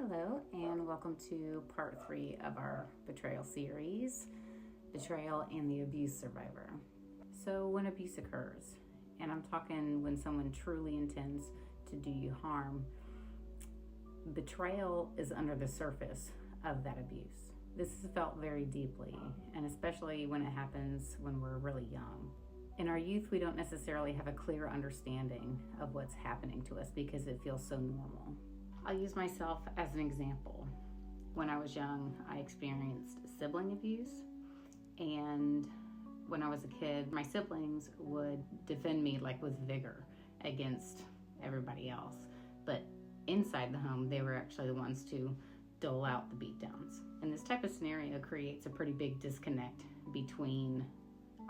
Hello, and welcome to part 3 of our Betrayal series, Betrayal and the Abuse Survivor. So when abuse occurs, and I'm talking when someone truly intends to do you harm, betrayal is under the surface of that abuse. This is felt very deeply, and especially when it happens when we're really young. In our youth, we don't necessarily have a clear understanding of what's happening to us because it feels so normal. I'll use myself as an example. When I was young, I experienced sibling abuse, and when I was a kid, my siblings would defend me with vigor against everybody else. But inside the home, they were actually the ones to dole out the beatdowns. And this type of scenario creates a pretty big disconnect between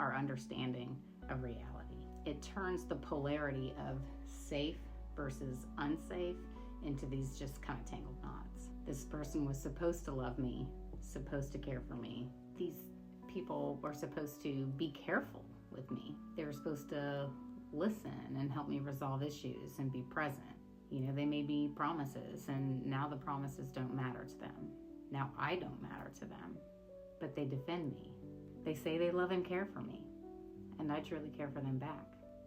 our understanding of reality. It turns the polarity of safe versus unsafe into these just kind of tangled knots. This person was supposed to love me, supposed to care for me. These people were supposed to be careful with me. They were supposed to listen and help me resolve issues and be present. They made me promises, and now the promises don't matter to them. Now I don't matter to them, but they defend me. They say they love and care for me, and I truly care for them back.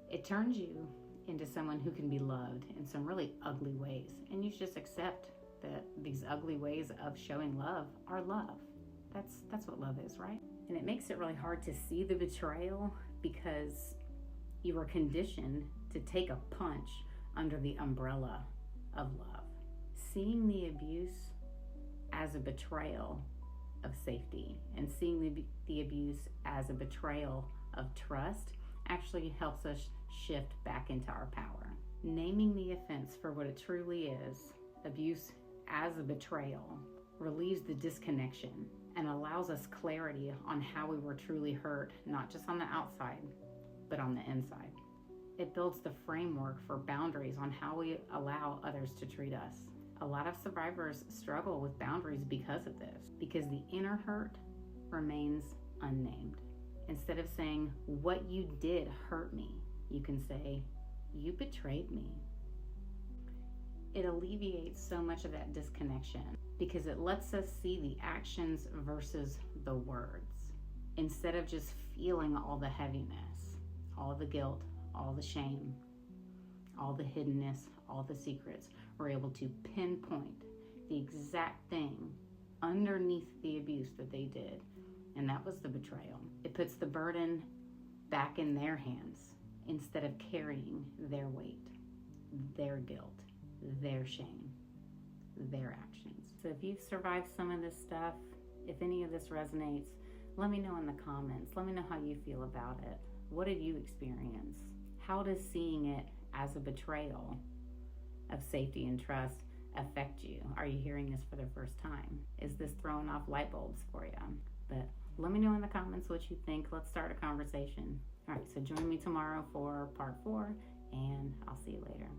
It turns you into someone who can be loved in some really ugly ways, and you just accept that these ugly ways of showing love are love. That's what love is, right? And it makes it really hard to see the betrayal because you were conditioned to take a punch under the umbrella of love. Seeing the abuse as a betrayal of safety and seeing the abuse as a betrayal of trust actually helps us shift back into our power. Naming the offense for what it truly is, abuse as a betrayal, relieves the disconnection and allows us clarity on how we were truly hurt, not just on the outside, but on the inside. It builds the framework for boundaries on how we allow others to treat us. A lot of survivors struggle with boundaries because of this, because the inner hurt remains unnamed. Instead of saying, what you did hurt me, you can say, you betrayed me. It alleviates so much of that disconnection because it lets us see the actions versus the words. Instead of just feeling all the heaviness, all the guilt, all the shame, all the hiddenness, all the secrets, we're able to pinpoint the exact thing underneath the abuse that they did. And that was the betrayal. It puts the burden back in their hands instead of carrying their weight, their guilt, their shame, their actions. So if you've survived some of this stuff, if any of this resonates, let me know in the comments. Let me know how you feel about it. What did you experience? How does seeing it as a betrayal of safety and trust affect you? Are you hearing this for the first time? Is this throwing off light bulbs for you? But let me know in the comments what you think. Let's start a conversation. All right, so join me tomorrow for part 4, and I'll see you later.